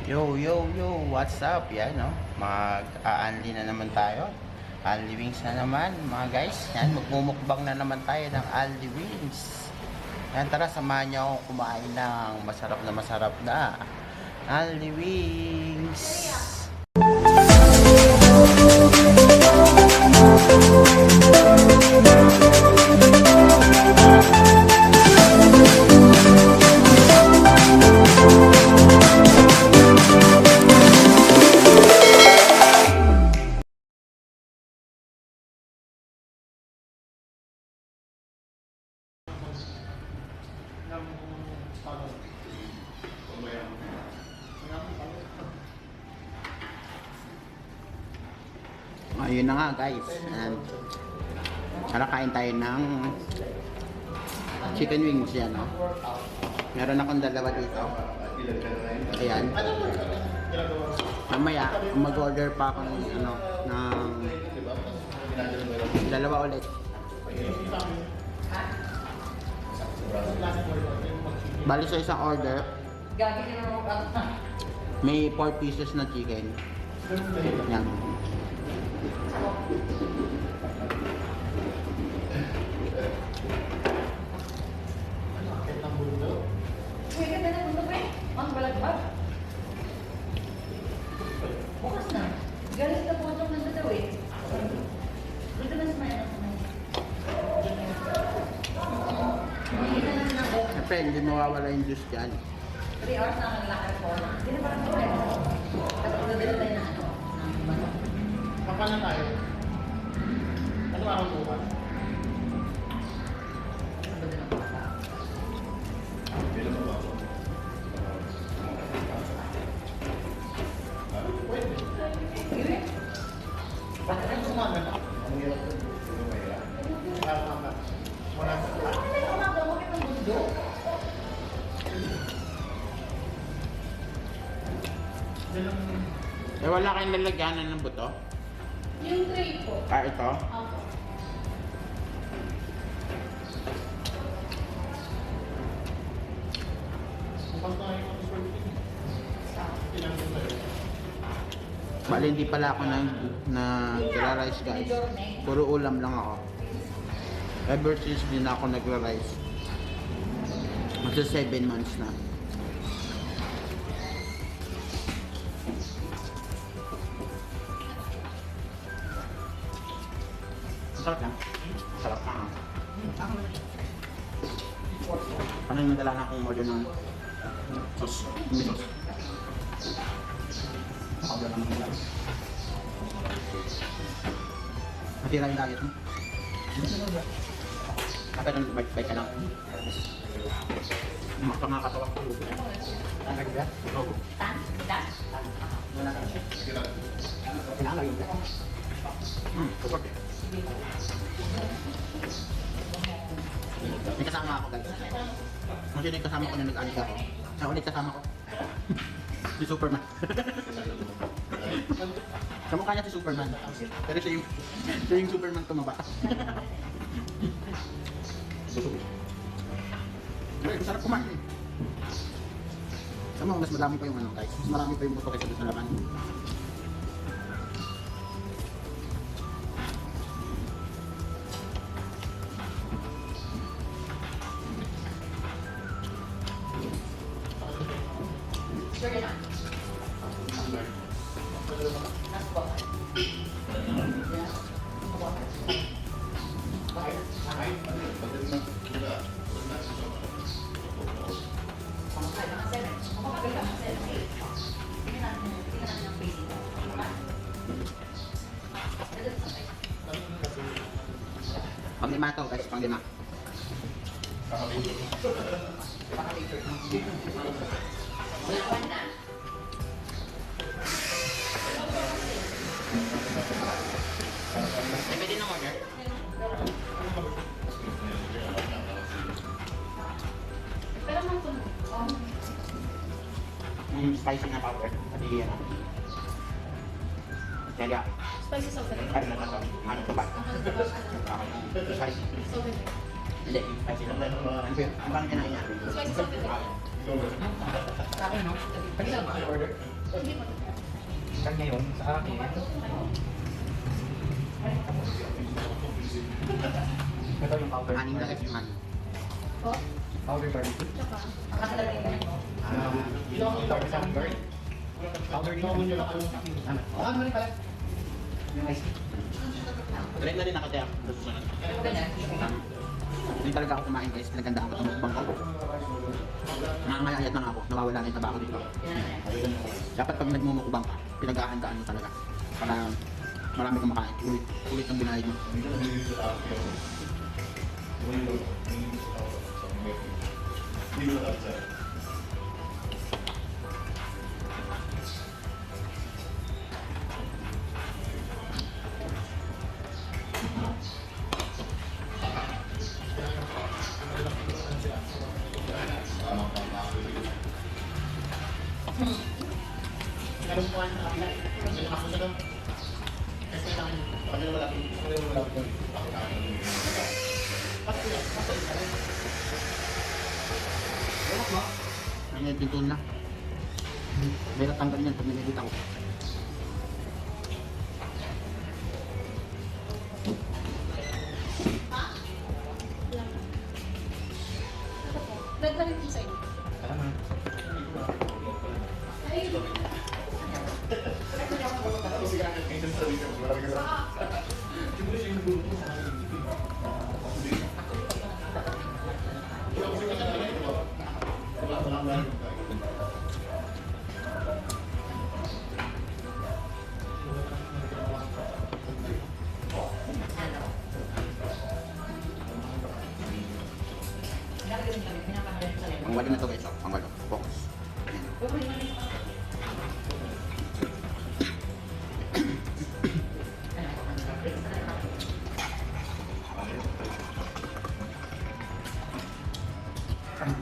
Yo, yo, yo, what's up? Yan, no? Mag-a-unli na naman tayo. Unli wings na naman, mga guys. Yan, magmumukbang na naman tayo ng unli wings. Yan, tara, samahan niyo akong kumain ng masarap na unli wings. Ayun na nga guys, and tara kain tayo ng chicken wings yan, no? Meron akong dalawa dito. Ayan. Mamaya mag-order pa ako ng dalawa ulit. Bali sa isang order may 4 pieces na chicken. Yan. Bukas na. Galis na po itong nasa daw eh. Dito na sa may anak naman. Siyempre, hindi mawawala yung juice dyan. 3 hours na ang lakad po. Hindi na parang ito. Tapos magdadala tayo na ano. Kapan na tayo? Ano araw bukas? Magdadala po sa Pwede. Yun. Bakit ang sumaga na? Ang hirap ko. Tama. Wala sa Ano na yung mga gamot ng mundo? Eh, wala kayong lalagyanan ng buto? Yung tray po. Ah, ito? Ako. bukas na yung pinansin tayo. Bali, hindi pala ako nagra-rice guys. Puro ulam lang ako. Ever since din ako nagra-rice. Magsa 7 months na. Sarap na. Sarap na. Ano yung nadala na akong order ng sauce? May sauce. Order naman nila. Matira yung diet mo. Pero bite ka lang. Makakatawa ko. Ang ganda? Oo. Tan? Dan? Wala na siya. Kailangan yun. Support eh. May kasama ako guys. Kung sino yung kasama ko na nag-alig ako. Siya ulit kasama ko. Si Superman. Kamukha niya si Superman. Pero siya yung Superman tumaba. Pero masarap kumain eh. Sama mas marami pa yung ano guys. Mas marami pa yung buto kaysa sa laman. Sure na. Nas po. Pang lima to guys, pang lima. Ay, pwede nang order? Pero man po. Spicy na powder. Pati yan. Kaya, Spicy sauce. ano na to? Ano to ba? Spicy. Hindi, spicy lang. Ano ba yun? Ang bang kinain niya? Spicy sauce. Sa akin, no? Pwede lang ba order? Kanya yun, sa akin. Ito yung powder. Anim na extra. Powder barbecue. Nakasalagay na yun. Powder sunburn. Powder din. Ano? Ano rin pala? Yung ice. Try na rin ako kaya. Hindi talaga ako kumain guys. Pinagandaan ko itong mukbang ko. Nangangalayat na nga ako. Nawawala na yung taba ko dito. Dapat pag nagmumukbang ka, pinag-ahandaan mo talaga. Para marami kang makain. Ulit ang binayad mo. Ang pintuan na. Meron tanggal yan pag nililita ko. Nagdalit ko sa'yo. Salamat. Ang walo na to guys. Ang walo. Focus. Ayan.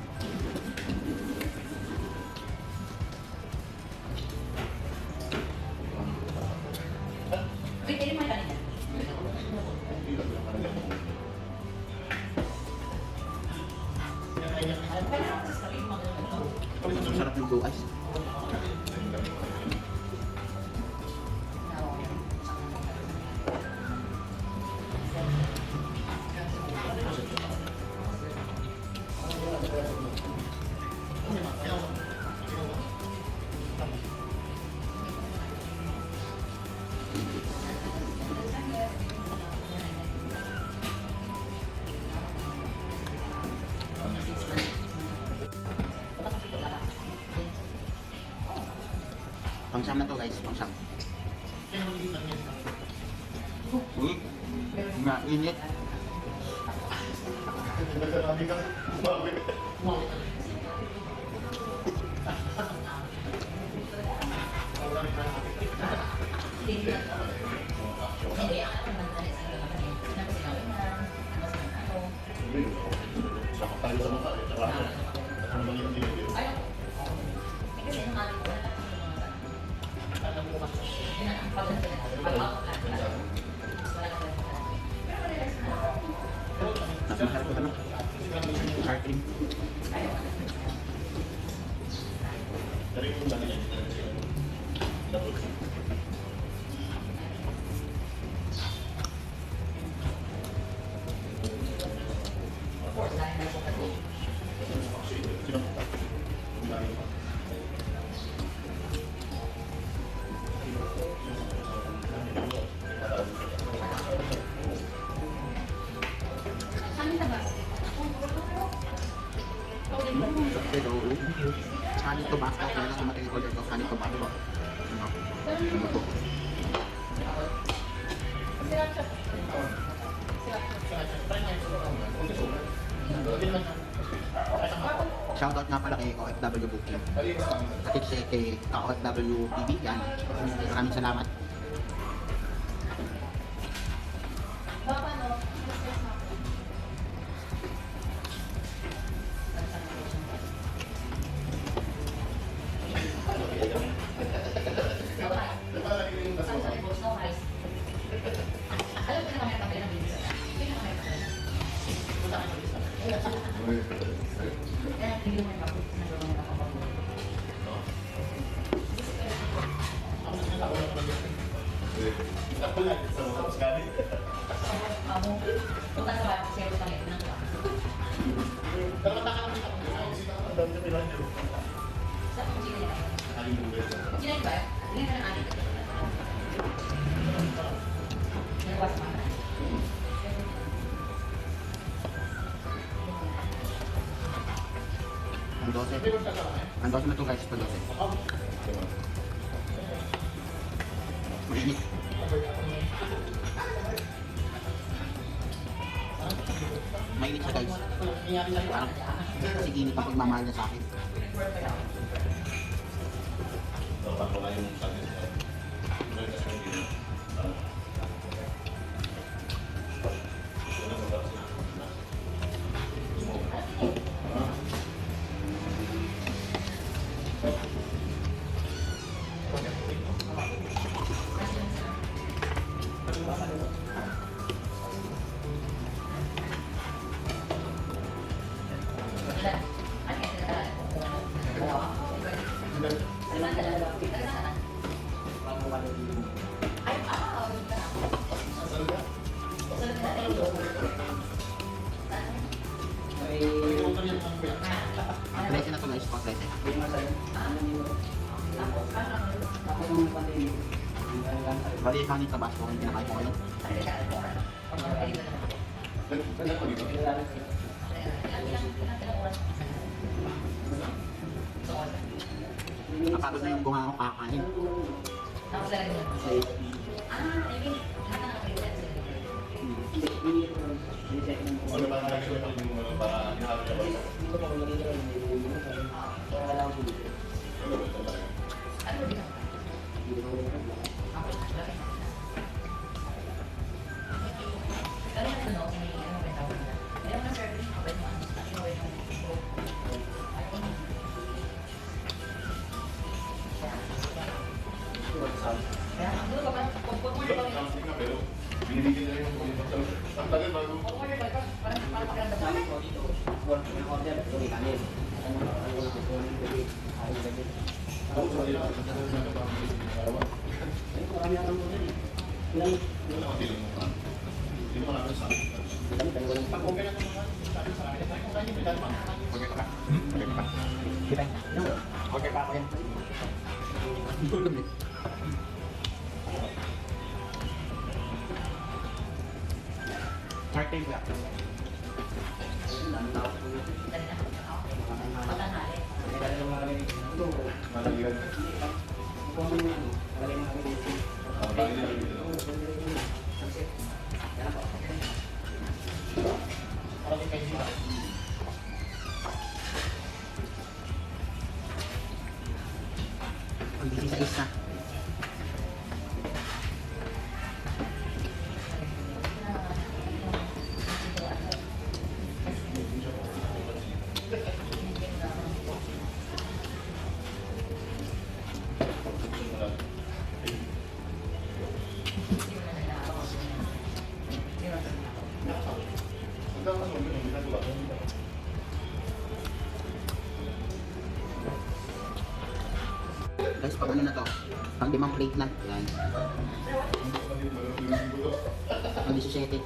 Wait, hindi mo kanina. Ang sarap ng blue eyes. Pangsam na to guys, pangsam. Uy, nga init. Nasa masarap ko naman. Sour cream. Pero, honey tobacco. Kaya na kumating order ko, honey tobacco. Ano po? Shoutout nga pala kay OFW Booking. At kay OFW TV. Yan. Maraming salamat. Ako lang sa mga skali. Punta sa bahay, sales kami ng Pero mataka naman ako. Ang dami na pinanyo. Sa kung sino yan. Aling buhay. Sino ba? Hindi ka ng adik. Nagwas pa. Ang 12. Hindi mo siya sa akin. Ang 12 na to guys, pa 12. Mainit. Mainit siya guys. Parang kasi init ang pagmamahal niya sa akin. Dapat wala yung sabi niya. Klase na to guys, pa klase. Bali, kanin sa baso, hindi na kayo po kayo. Nakapagod na yung bunga ko kakain. Tapos lagi mo. I mean, Ano ba ang reaction mo para hinahanap ka ba? ano dito? Pero binibigyan na rin yung ang tagal bago. Ako sa kanila, hindi mo namin sa akin. Pag okay na naman, sabi sa akin, sabi ko kayo, may dalawa. Okay pa. Okay pa. Kita. Okay pa ako yan. Tulog eh. Martin Black. Malagyan. Bagay na rin dito. Pag-isip sa isa. Guys, pag ano na to? Pag 5 plate na. Yan. Pag 17.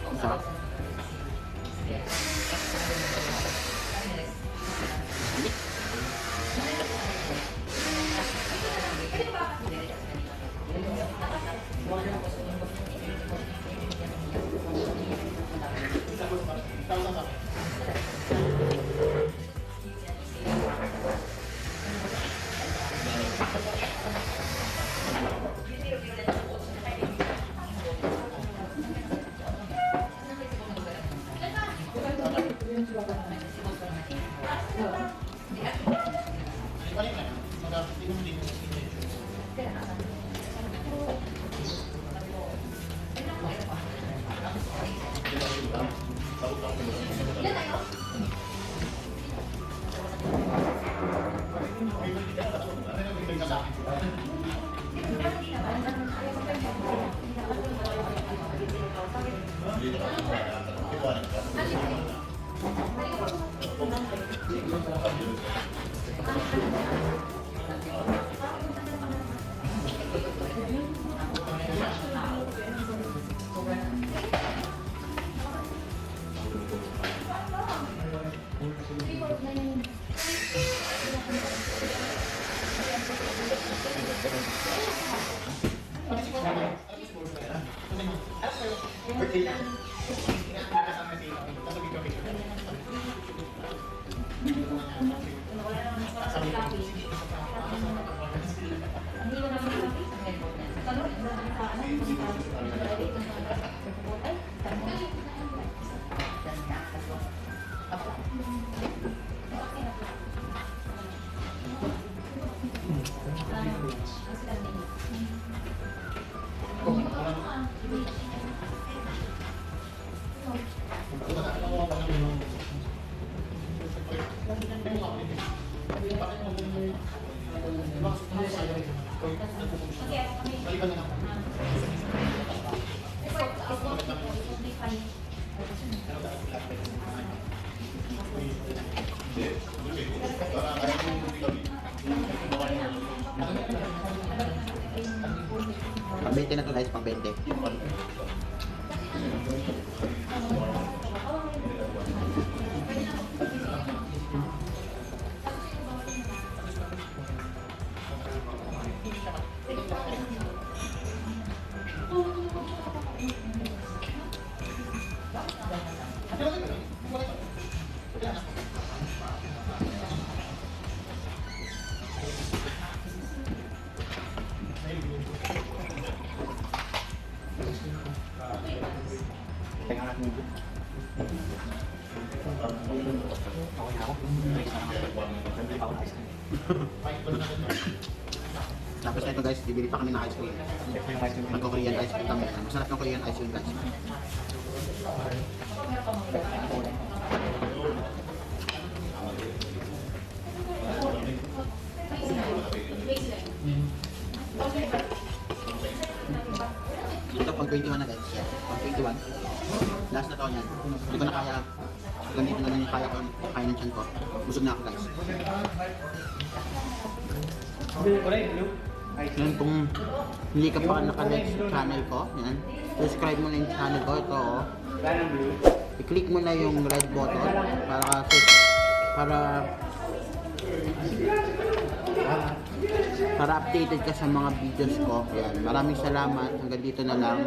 Ang sarap. Hindi mo naman sabi sa headboard na. Tanong, sa ano? Ay, tanong. Pang 20 na to guys, pang 20. Tingnan natin yung okay na ako. Tapos na ito guys, bibili pa kami ng ice cream. Magko-Korean ice cream kami. Masarap ng Korean ice cream guys. Ito pang 21 na guys. Pang 21. Last na to yan. Hindi ko na kaya. Ganito na lang yung kaya ko. Kaya ng tiyan ko. Busog na ako guys. Yan kung hindi ka pa naka-like sa channel ko. Yan. Subscribe mo na yung channel ko. Ito oh. I-click mo na yung red button para updated ka sa mga videos ko. Yan. Maraming salamat. Hanggang dito na lang.